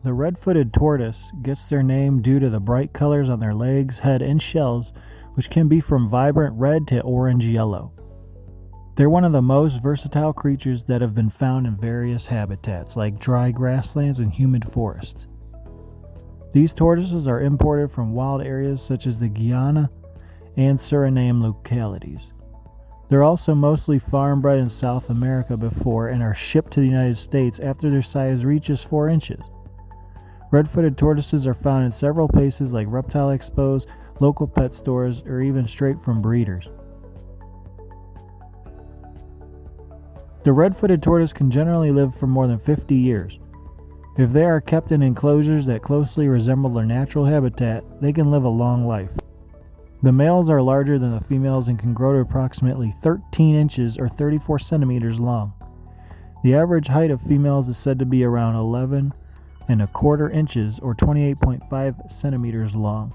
The red-footed tortoise gets their name due to the bright colors on their legs, head, and shells, which can be from vibrant red to orange-yellow. They're one of the most versatile creatures that have been found in various habitats, like dry grasslands and humid forests. These tortoises are imported from wild areas such as the Guyana and Suriname localities. They're also mostly farm-bred in South America before and are shipped to the United States after their size reaches 4 inches. Red-footed tortoises are found in several places like reptile expos, local pet stores, or even straight from breeders. The red-footed tortoise can generally live for more than 50 years. If they are kept in enclosures that closely resemble their natural habitat, they can live a long life. The males are larger than the females and can grow to approximately 13 inches or 34 centimeters long. The average height of females is said to be around 11¼ inches or 28.5 centimeters long.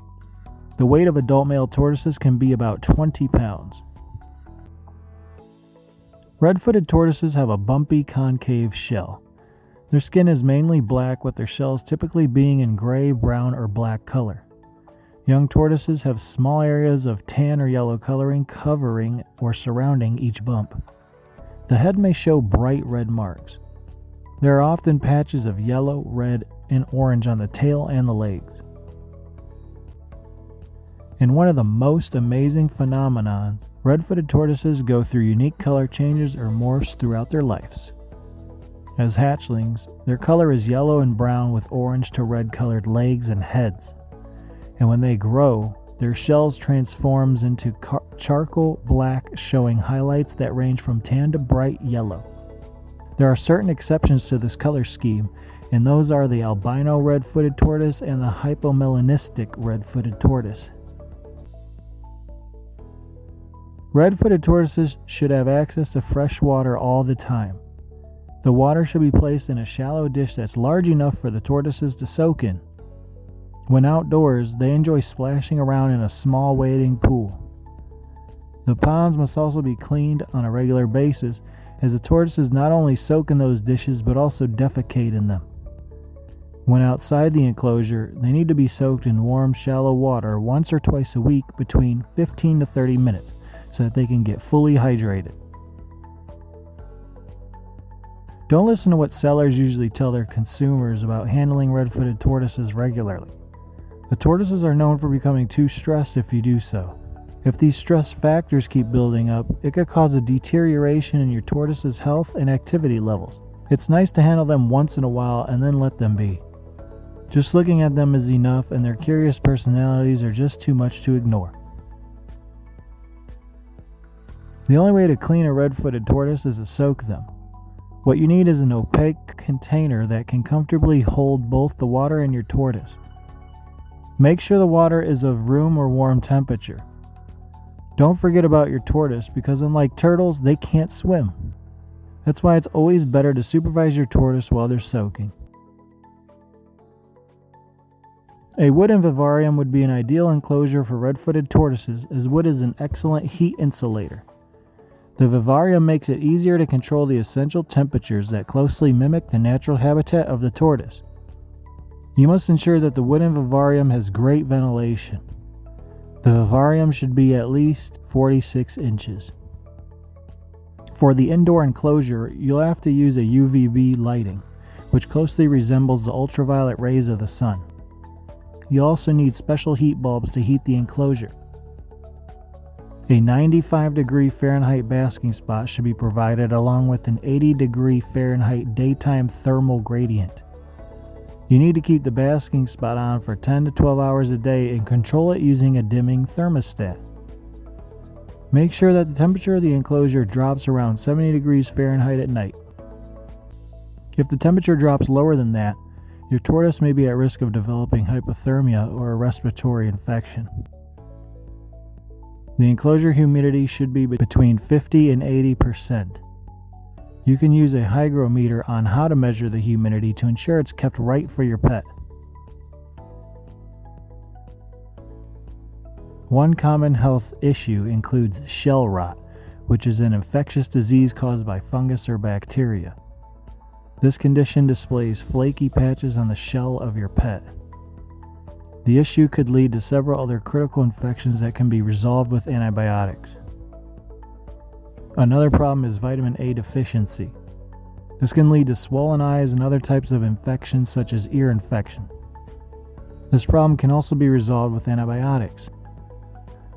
The weight of adult male tortoises can be about 20 pounds. Red-footed tortoises have a bumpy concave shell. Their skin is mainly black, with their shells typically being in gray, brown, or black color. Young tortoises have small areas of tan or yellow coloring covering or surrounding each bump. The head may show bright red marks. There are often patches of yellow, red, and orange on the tail and the legs. In one of the most amazing phenomenons, red-footed tortoises go through unique color changes or morphs throughout their lives. As hatchlings, their color is yellow and brown with orange to red colored legs and heads. And when they grow, their shells transforms into charcoal black, showing highlights that range from tan to bright yellow. There are certain exceptions to this color scheme, and those are the albino red-footed tortoise and the hypomelanistic red-footed tortoise. Red-footed tortoises should have access to fresh water all the time. The water should be placed in a shallow dish that's large enough for the tortoises to soak in. When outdoors, they enjoy splashing around in a small wading pool. The ponds must also be cleaned on a regular basis, as the tortoises not only soak in those dishes but also defecate in them. When outside the enclosure, they need to be soaked in warm, shallow water once or twice a week between 15 to 30 minutes so that they can get fully hydrated. Don't listen to what sellers usually tell their consumers about handling red-footed tortoises regularly. The tortoises are known for becoming too stressed if you do so. If these stress factors keep building up, it could cause a deterioration in your tortoise's health and activity levels. It's nice to handle them once in a while and then let them be. Just looking at them is enough, and their curious personalities are just too much to ignore. The only way to clean a red-footed tortoise is to soak them. What you need is an opaque container that can comfortably hold both the water and your tortoise. Make sure the water is of room or warm temperature. Don't forget about your tortoise, because unlike turtles, they can't swim. That's why it's always better to supervise your tortoise while they're soaking. A wooden vivarium would be an ideal enclosure for red-footed tortoises, as wood is an excellent heat insulator. The vivarium makes it easier to control the essential temperatures that closely mimic the natural habitat of the tortoise. You must ensure that the wooden vivarium has great ventilation. The vivarium should be at least 46 inches. For the indoor enclosure, you'll have to use a UVB lighting, which closely resembles the ultraviolet rays of the sun. You also need special heat bulbs to heat the enclosure. A 95-degree Fahrenheit basking spot should be provided, along with an 80-degree Fahrenheit daytime thermal gradient. You need to keep the basking spot on for 10 to 12 hours a day and control it using a dimming thermostat. Make sure that the temperature of the enclosure drops around 70 degrees Fahrenheit at night. If the temperature drops lower than that, your tortoise may be at risk of developing hypothermia or a respiratory infection. The enclosure humidity should be between 50 and 80%. You can use a hygrometer on how to measure the humidity to ensure it's kept right for your pet. One common health issue includes shell rot, which is an infectious disease caused by fungus or bacteria. This condition displays flaky patches on the shell of your pet. The issue could lead to several other critical infections that can be resolved with antibiotics. Another problem is vitamin A deficiency. This can lead to swollen eyes and other types of infections such as ear infection. This problem can also be resolved with antibiotics.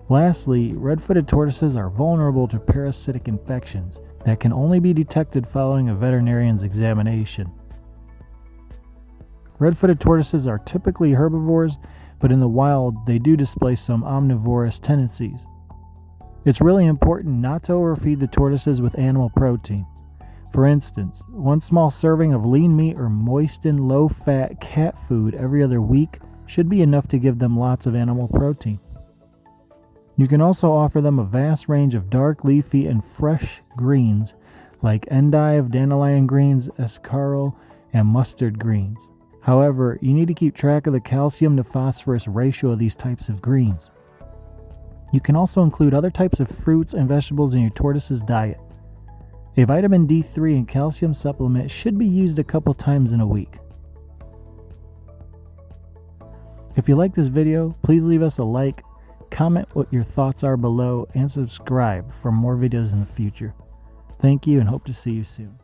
Lastly, red-footed tortoises are vulnerable to parasitic infections that can only be detected following a veterinarian's examination. Red-footed tortoises are typically herbivores, but in the wild they do display some omnivorous tendencies. It's really important not to overfeed the tortoises with animal protein. For instance, one small serving of lean meat or moistened low-fat cat food every other week should be enough to give them lots of animal protein. You can also offer them a vast range of dark leafy and fresh greens like endive, dandelion greens, escarole, and mustard greens. However, you need to keep track of the calcium to phosphorus ratio of these types of greens. You can also include other types of fruits and vegetables in your tortoise's diet. A vitamin D3 and calcium supplement should be used a couple times in a week. If you like this video, please leave us a like, comment what your thoughts are below, and subscribe for more videos in the future. Thank you and hope to see you soon.